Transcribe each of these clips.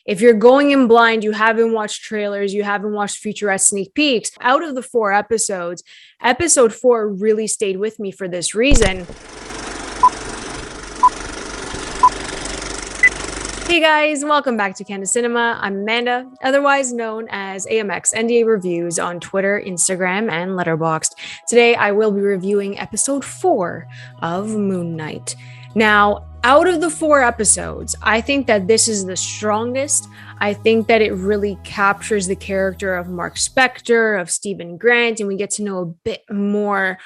If you're going in blind, you haven't watched trailers, you haven't watched featurette sneak peeks, out of the 4 episodes, episode 4 really stayed with me for this reason. Hey guys, welcome back to Candid Cinema. I'm Amanda, otherwise known as AMX NDA Reviews on Twitter, Instagram, and Letterboxd. Today I will be reviewing episode 4 of Moon Knight. Now, out of the 4 episodes, I think that this is the strongest. I think that it really captures the character of Marc Spector, of Stephen Grant, and we get to know a bit more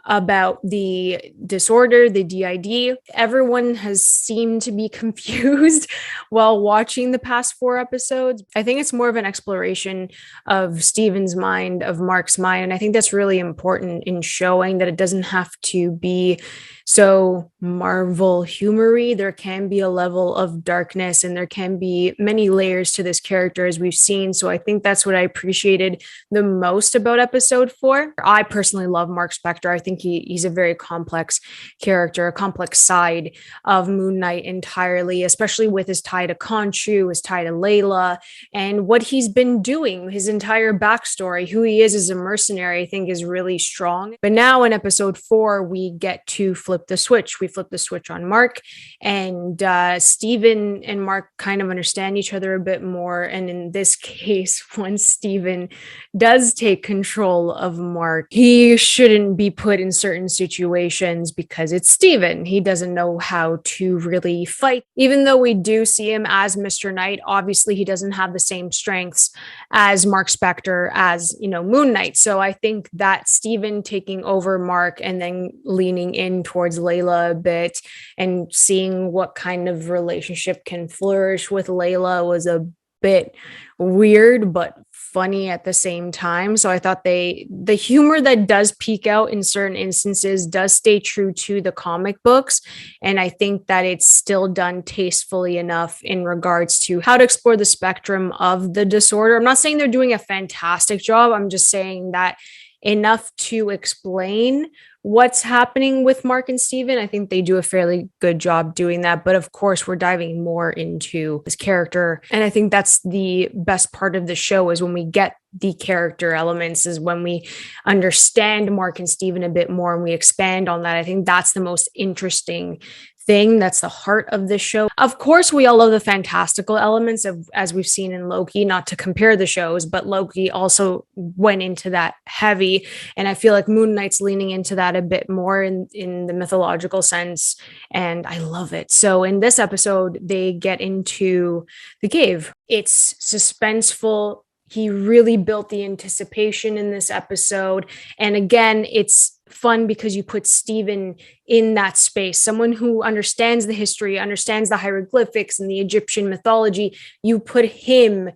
about the disorder, the DID. Everyone has seemed to be confused while watching the past 4 episodes. I think it's more of an exploration of Stephen's mind, of Mark's mind. And I think that's really important in showing that it doesn't have to be so Marvel humory. There can be a level of darkness and there can be many layers to this character as we've seen. So I think that's what I appreciated the most about episode 4. I personally love Marc Spector. I think he's a very complex character, a complex side of Moon Knight entirely, especially with his tie to Khonshu, his tie to Layla, and what he's been doing, his entire backstory, who he is as a mercenary, I think is really strong. But now in episode 4, we get to flip the switch. We flip the switch on Mark, and Stephen and Mark kind of understand each other a bit more. And in this case, once Stephen does take control of Mark, he shouldn't be put in certain situations because it's Stephen. He doesn't know how to really fight. Even though we do see him as Mr. Knight, obviously he doesn't have the same strengths as Marc Spector, as, Moon Knight. So I think that Stephen taking over Mark and then leaning in towards Layla a bit and seeing what kind of relationship can flourish with Layla was a bit weird, but funny at the same time. So I thought the humor that does peek out in certain instances does stay true to the comic books. And I think that it's still done tastefully enough in regards to how to explore the spectrum of the disorder. I'm not saying they're doing a fantastic job. I'm just saying that enough to explain what's happening with Mark and Stephen. I think they do a fairly good job doing that. But of course, we're diving more into his character. And I think that's the best part of the show, is when we get the character elements, is when we understand Mark and Stephen a bit more and we expand on that. I think that's the most interesting thing. That's the heart of this show. Of course, we all love the fantastical elements of, as we've seen in Loki, not to compare the shows, but Loki also went into that heavy. And I feel like Moon Knight's leaning into that a bit more in the mythological sense. And I love it. So in this episode, they get into the cave. It's suspenseful. He really built the anticipation in this episode. And again, it's fun because you put Stephen in that space, someone who understands the history, understands the hieroglyphics and the Egyptian mythology. You put him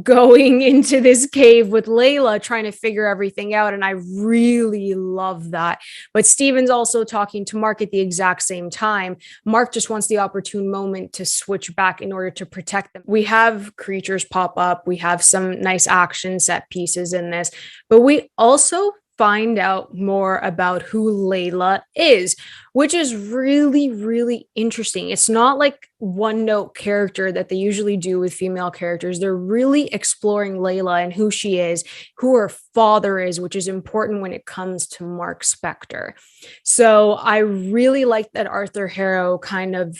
going into this cave with Layla, trying to figure everything out. And I really love that. But Stephen's also talking to Mark at the exact same time. Mark just wants the opportune moment to switch back in order to protect them. We have creatures pop up. We have some nice action set pieces in this, but we also find out more about who Layla is, which is really, really interesting. It's not like one note character that they usually do with female characters. They're really exploring Layla and who she is, who her father is, which is important when it comes to Marc Spector. So I really like that Arthur Harrow kind of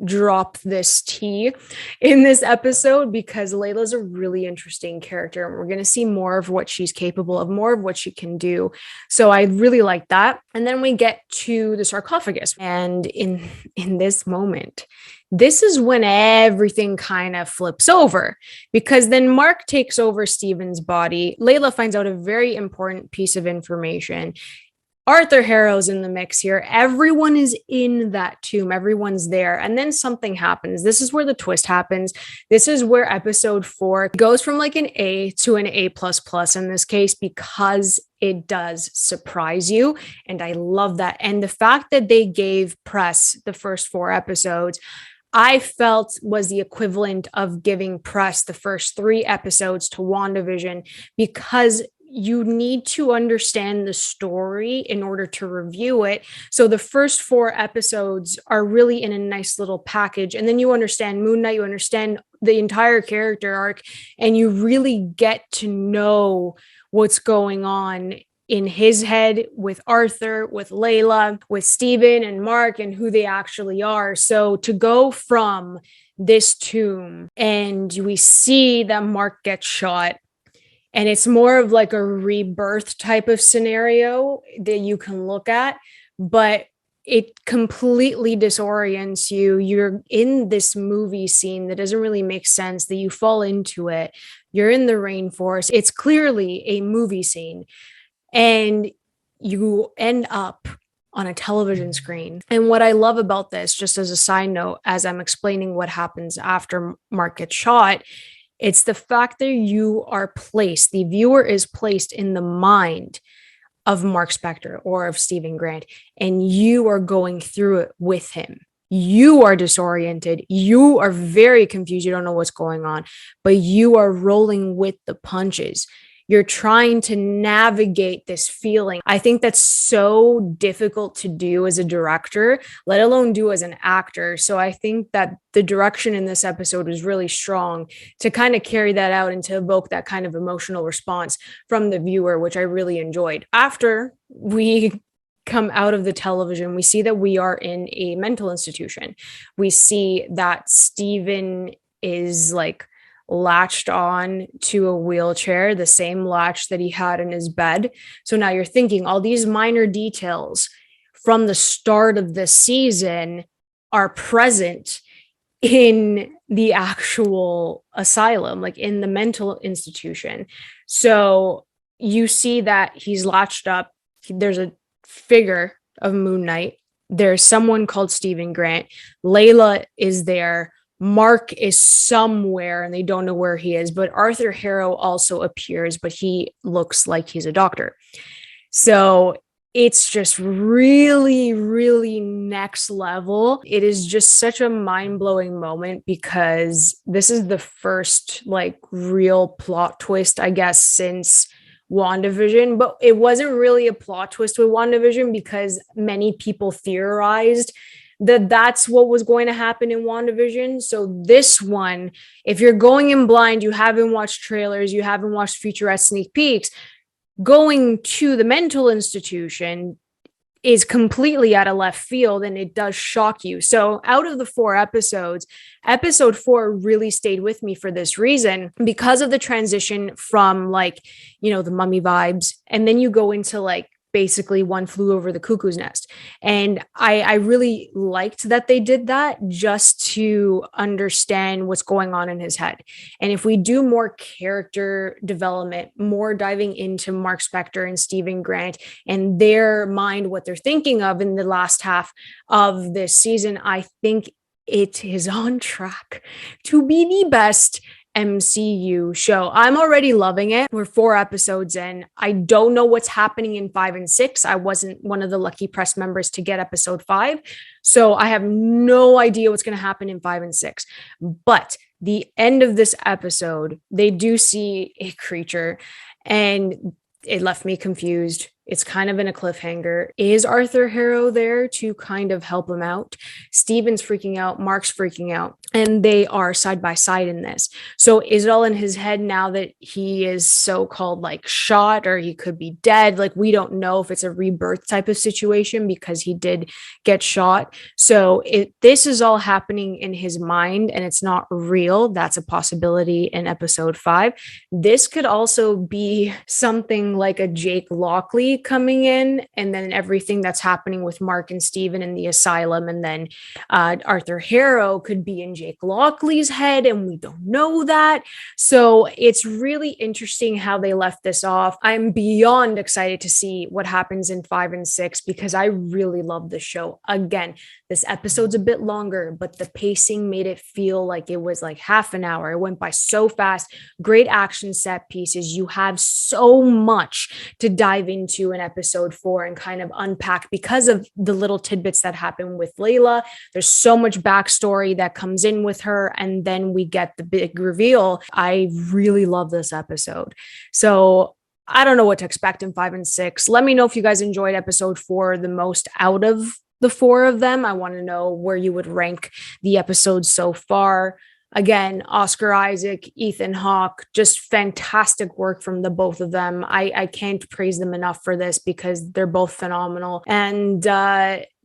drop this tea in this episode, because Layla's a really interesting character and we're going to see more of what she's capable of, more of what she can do. So I really like that. And then we get to the sarcophagus, and in this moment, this is when everything kind of flips over, because then Mark takes over Stephen's body. Layla finds out a very important piece of information. Arthur Harrow's in the mix here. Everyone is in that tomb. Everyone's there. And then something happens. This is where the twist happens. This is where episode 4 goes from like an A to an A++ in this case, because it does surprise you. And I love that. And the fact that they gave press the first 4 episodes, I felt was the equivalent of giving press the first 3 episodes to WandaVision, because you need to understand the story in order to review it. So the first 4 episodes are really in a nice little package. And then you understand Moon Knight, you understand the entire character arc, and you really get to know what's going on in his head with Arthur, with Layla, with Steven and Mark, and who they actually are. So to go from this tomb and we see that Mark gets shot, and it's more of like a rebirth type of scenario that you can look at, but it completely disorients you. You're in this movie scene that doesn't really make sense, that you fall into it. You're in the rainforest. It's clearly a movie scene, and you end up on a television screen. And what I love about this, just as a side note, as I'm explaining what happens after Mark gets shot, it's the fact that you are placed, the viewer is placed in the mind of Mark Spector or of Stephen Grant, and you are going through it with him. You are disoriented. You are very confused. You don't know what's going on, but you are rolling with the punches. You're trying to navigate this feeling. I think that's so difficult to do as a director, let alone do as an actor. So I think that the direction in this episode was really strong to kind of carry that out and to evoke that kind of emotional response from the viewer, which I really enjoyed. After we come out of the television, we see that we are in a mental institution. We see that Stephen is like latched on to a wheelchair, the same latch that he had in his bed. So now you're thinking all these minor details from the start of this season are present in the actual asylum, like in the mental institution. So you see that he's latched up. There's a figure of Moon Knight. There's someone called Stephen Grant. Layla is there. Mark is somewhere and they don't know where he is, but Arthur Harrow also appears, but he looks like he's a doctor. So it's just really, really next level. It is just such a mind-blowing moment because this is the first like real plot twist, I guess, since WandaVision, but it wasn't really a plot twist with WandaVision because many people theorized that that's what was going to happen in WandaVision. So this one, if you're going in blind, you haven't watched trailers, you haven't watched featurette sneak peeks, going to the mental institution is completely out of left field and it does shock you. So out of the 4 episodes, episode 4 really stayed with me for this reason, because of the transition from like, you know, the mummy vibes. And then you go into like basically One Flew Over the Cuckoo's Nest. And I really liked that they did that just to understand what's going on in his head. And if we do more character development, more diving into Marc Spector and Stephen Grant and their mind, what they're thinking of in the last half of this season, I think it is on track to be the best MCU show. I'm already loving it. We're 4 episodes in. I don't know what's happening in 5 and 6. I wasn't one of the lucky press members to get episode 5. So I have no idea what's going to happen in 5 and 6. But the end of this episode, they do see a creature and it left me confused. It's kind of in a cliffhanger. Is Arthur Harrow there to kind of help him out? Steven's freaking out. Mark's freaking out. And they are side by side in this. So is it all in his head now that he is so-called like shot, or he could be dead? Like, we don't know if it's a rebirth type of situation because he did get shot. So this is all happening in his mind and it's not real. That's a possibility in episode 5. This could also be something like a Jake Lockley coming in, and then everything that's happening with Mark and Steven in the asylum, and then Arthur Harrow could be in Jake Lockley's head, and we don't know that. So it's really interesting how they left this off. I'm beyond excited to see what happens in 5 and 6 because I really love the show. Again, this episode's a bit longer, but the pacing made it feel like it was like half an hour. It went by so fast. Great action set pieces. You have so much to dive into in episode 4 and kind of unpack because of the little tidbits that happen with Layla. There's so much backstory that comes in with her, and then we get the big reveal. I really love this episode. So I don't know what to expect in 5 and 6. Let me know if you guys enjoyed episode 4 the most out of the 4 of them. I want to know where you would rank the episodes so far. Again, Oscar Isaac, Ethan Hawke, just fantastic work from the both of them. I can't praise them enough for this because they're both phenomenal. And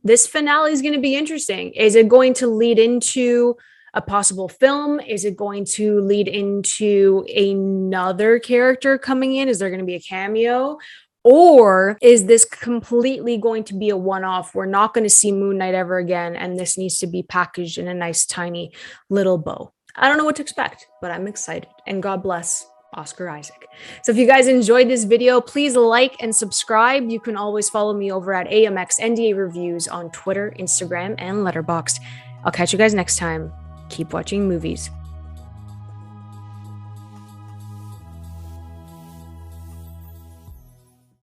this finale is going to be interesting. Is it going to lead into a possible film? Is it going to lead into another character coming in? Is there going to be a cameo? Or is this completely going to be a one-off? We're not going to see Moon Knight ever again, and this needs to be packaged in a nice, tiny little bow. I don't know what to expect, but I'm excited. And God bless Oscar Isaac. So if you guys enjoyed this video, please like and subscribe. You can always follow me over at AMX NDA Reviews on Twitter, Instagram, and Letterboxd. I'll catch you guys next time. Keep watching movies.